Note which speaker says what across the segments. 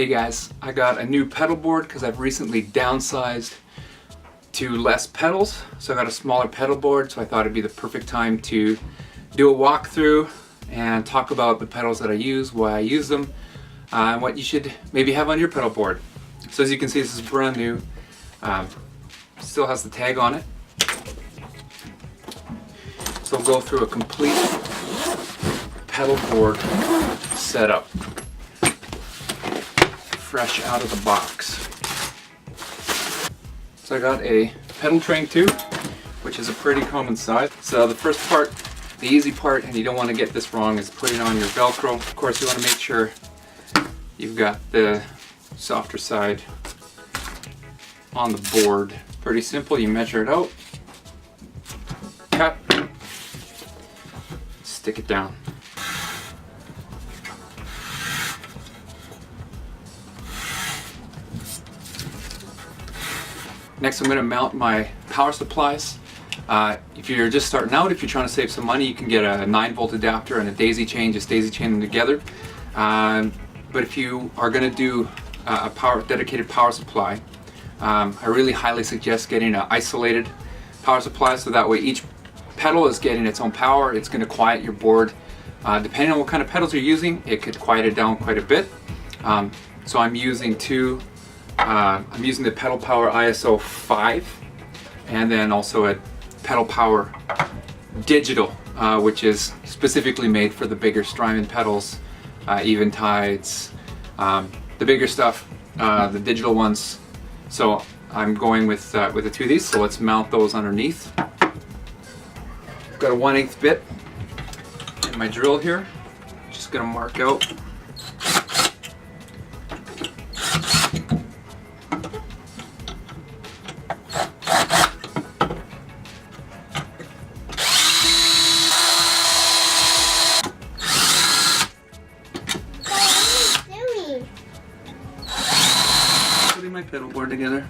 Speaker 1: Hey guys, I got a new pedal board because I've recently downsized to less pedals. So I got a smaller pedal board, so I thought it'd be the perfect time to do a walkthrough and talk about the pedals that I use, why I use them, and what you should maybe have on your pedal board. So as you can see, this is brand new. Still has the tag on it. So we'll go through a complete pedal board setup, fresh out of the box. So I got a pedal train too, which is a pretty common size. So the first part, the easy part, and you don't want to get this wrong, is putting on your Velcro. Of course, you want to make sure you've got the softer side on the board. Pretty simple, you measure it out, cut, stick it down. Next, I'm going to mount my power supplies. If you're just starting out, if you're trying to save some money, you can get a 9-volt adapter and a daisy chain, just daisy chain them together. But if you are going to do a dedicated power supply, I really highly suggest getting an isolated power supply, so that way each pedal is getting its own power. It's going to quiet your board. Depending on what kind of pedals you're using, it could quiet it down quite a bit. So I'm using I'm using the Pedal Power ISO 5, and then also a Pedal Power Digital, which is specifically made for the bigger Strymon pedals, Eventides, the bigger stuff, the digital ones. So I'm going with the two of these, so let's mount those underneath. I've got a 1/8 bit in my drill here. Just gonna mark out. Putting my pedal board together.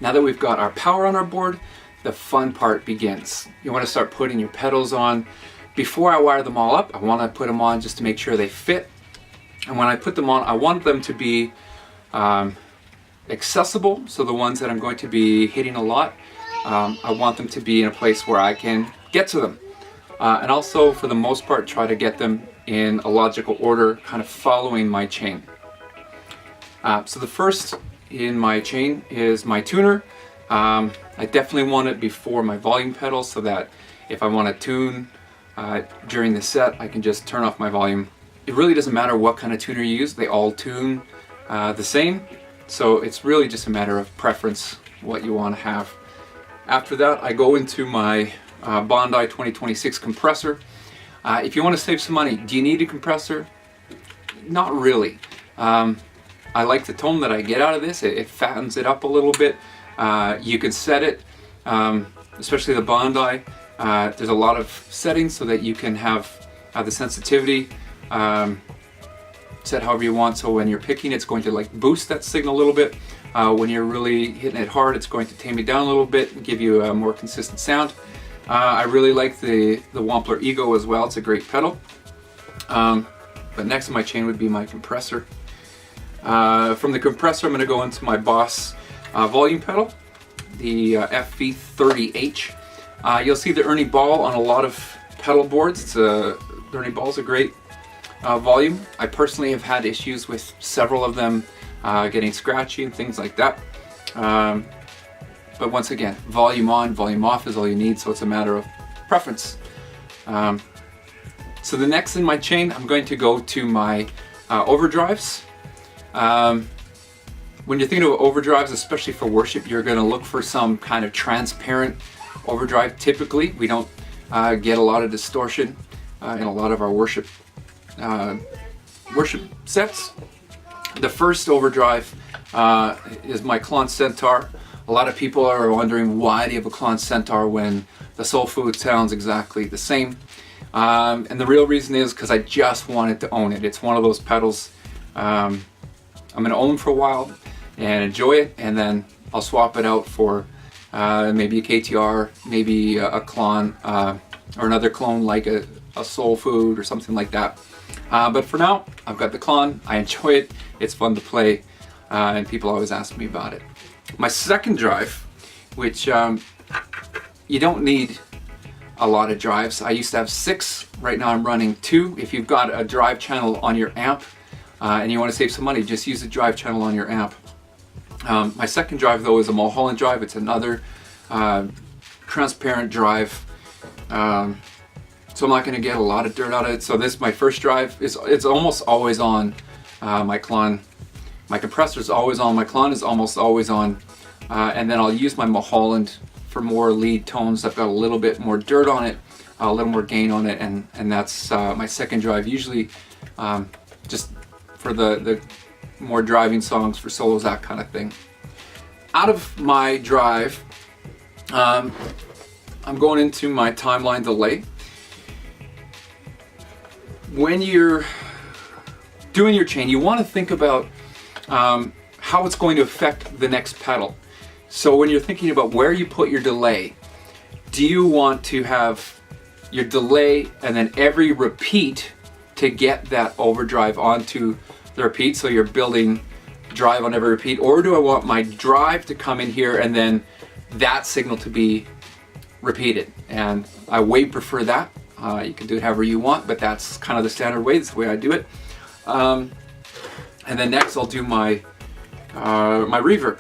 Speaker 1: Now that we've got our power on our board, the fun part begins. You want to start putting your pedals on. Before I wire them all up, I want to put them on just to make sure they fit. And when I put them on, I want them to be accessible. So the ones that I'm going to be hitting a lot, I want them to be in a place where I can get to them. And also, for the most part, try to get them in a logical order, kind of following my chain. So the first in my chain is my tuner. I definitely want it before my volume pedal, so that if I want to tune during the set, I can just turn off my volume. It really doesn't matter what kind of tuner you use, they all tune the same. So it's really just a matter of preference, what you want to have. After that, I go into my Bondi 2026 compressor. If you want to save some money, do you need a compressor? Not really. I like the tone that I get out of this. It fattens it up a little bit. You can set it, especially the Bondi. There's a lot of settings so that you can have the sensitivity set however you want. So when you're picking, it's going to like boost that signal a little bit. When you're really hitting it hard, it's going to tame it down a little bit and give you a more consistent sound. I really like the Wampler Ego as well. It's a great pedal. But next in my chain would be my compressor. From the compressor, I'm going to go into my Boss volume pedal, the FV30H. You'll see the Ernie Ball on a lot of pedal boards. The Ernie Ball is a great volume. I personally have had issues with several of them getting scratchy and things like that. But once again, volume on, volume off is all you need, so it's a matter of preference. So the next in my chain, I'm going to go to my overdrives. When you're thinking of overdrives, especially for worship, you're going to look for some kind of transparent overdrive. Typically, we don't get a lot of distortion in a lot of our worship sets. The first overdrive is my Klon Centaur. A lot of people are wondering, why do you have a Klon Centaur when the Soul Food sounds exactly the same? And the real reason is because I just wanted to own it. It's one of those pedals I'm going to own for a while and enjoy it, and then I'll swap it out for maybe a KTR, maybe a Klon, or another clone like a Soul Food or something like that. But for now, I've got the Klon. I enjoy it. It's fun to play, and people always ask me about it. My second drive, which you don't need a lot of drives. I used to have 6. Right now I'm running 2. If you've got a drive channel on your amp and you want to save some money, just use a drive channel on your amp. My second drive though is a Mulholland drive. It's another transparent drive. So I'm not going to get a lot of dirt out of it. So this, my first drive, it's almost always on. My Klon, my compressor is always on. My Klon is almost always on. And then I'll use my Mulholland for more lead tones. I've got a little bit more dirt on it, a little more gain on it, and that's my second drive. Usually just for the more driving songs, for solos, that kind of thing. Out of my drive, I'm going into my timeline delay. When you're doing your chain, you want to think about how it's going to affect the next pedal. So when you're thinking about where you put your delay, do you want to have your delay and then every repeat to get that overdrive onto the repeat, so you're building drive on every repeat? Or do I want my drive to come in here and then that signal to be repeated? And I way prefer that. You can do it however you want, but that's kind of the standard way. That's the way I do it. And then next I'll do my my reverb,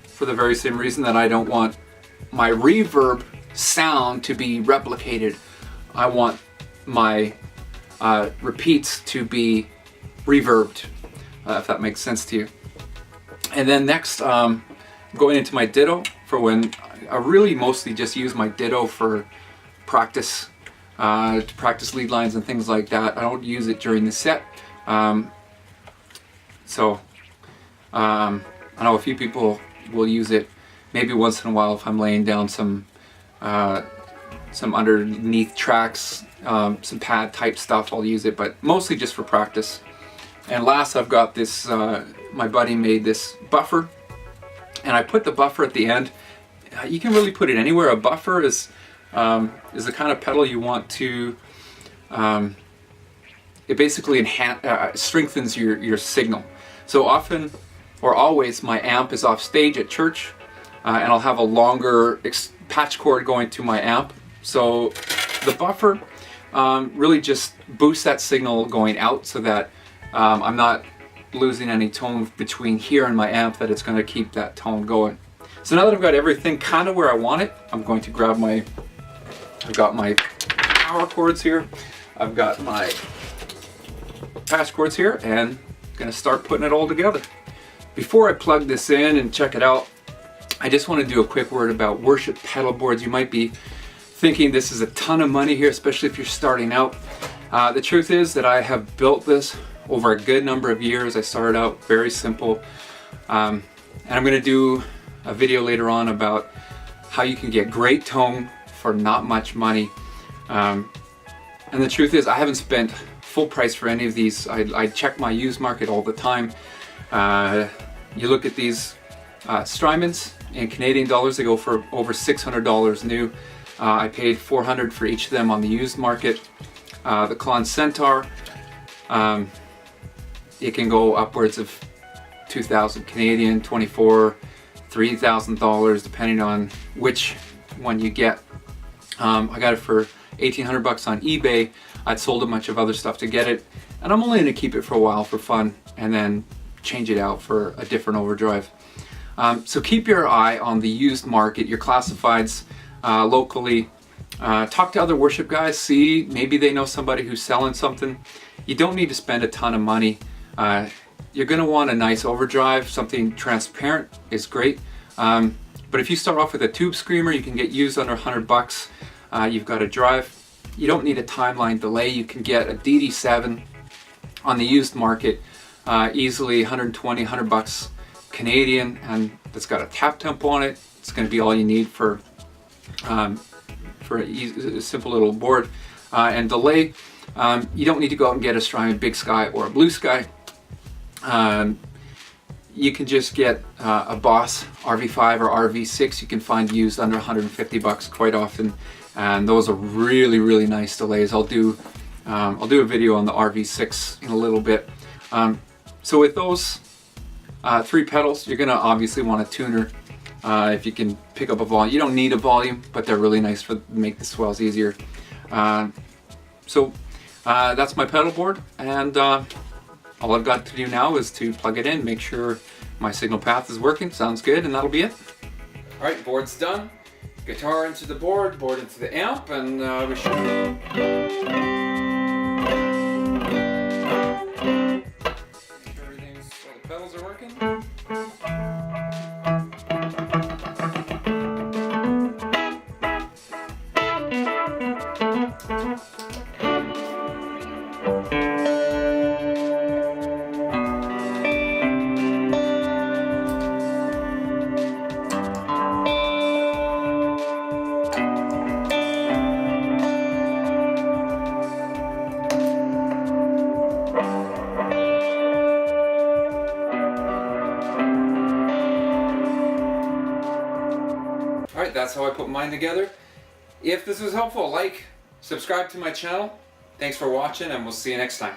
Speaker 1: for the very same reason that I don't want my reverb sound to be replicated. I want my repeats to be reverbed, if that makes sense to you. And then next, going into my ditto, for when I really mostly just use my ditto for practice, to practice lead lines and things like that. I don't use it during the set. I know a few people will use it maybe once in a while if I'm laying down some underneath tracks, some pad type stuff. I'll use it, but mostly just for practice. And last, I've got this, my buddy made this buffer, and I put the buffer at the end. You can really put it anywhere. A buffer is the kind of pedal you want to, it basically strengthens your signal. So often, or always, my amp is off stage at church, and I'll have a longer patch cord going to my amp. So the buffer really just boosts that signal going out, so that I'm not losing any tone between here and my amp, that it's going to keep that tone going. So now that I've got everything kind of where I want it, I'm going to grab I've got my power cords here, I've got my patch cords here, and I'm going to start putting it all together. Before I plug this in and check it out, I just want to do a quick word about worship pedal boards. You might be thinking this is a ton of money here, especially if you're starting out. The truth is that I have built this over a good number of years. I started out very simple, and I'm going to do a video later on about how you can get great tone for not much money. And the truth is, I haven't spent full price for any of these. I check my used market all the time. You look at these Strymons in Canadian dollars, they go for over $600 new. I paid $400 for each of them on the used market. The Klon Centaur, it can go upwards of 2,000 Canadian, $2,400, $3,000, depending on which one you get. I got it for 1,800 bucks on eBay. I'd sold a bunch of other stuff to get it, and I'm only going to keep it for a while for fun, and then change it out for a different overdrive. So keep your eye on the used market, your classifieds locally. Talk to other worship guys, see, maybe they know somebody who's selling something. You don't need to spend a ton of money. You're going to want a nice overdrive. Something transparent is great. But if you start off with a tube screamer, you can get used under 100 bucks. You've got a drive. You don't need a timeline delay. You can get a DD7 on the used market easily 120, 100 bucks Canadian, and that's got a tap tempo on it. It's going to be all you need for a simple little board. And delay, you don't need to go out and get a Strymon Big Sky or a Blue Sky. you can just get a Boss RV5 or RV6. You can find used under 150 bucks quite often, and those are really, really nice delays. I'll do a video on the RV6 in a little bit. So with those 3 pedals, you're gonna obviously want a tuner. If you can pick up a volume, you don't need a volume, but they're really nice for make the swells easier. So that's my pedal board, and all I've got to do now is to plug it in, make sure my signal path is working. Sounds good, and that'll be it. All right, board's done. Guitar into the board into the amp, and we should. Make sure all the pedals are working. Alright, that's how I put mine together. If this was helpful, like, subscribe to my channel. Thanks for watching, and we'll see you next time.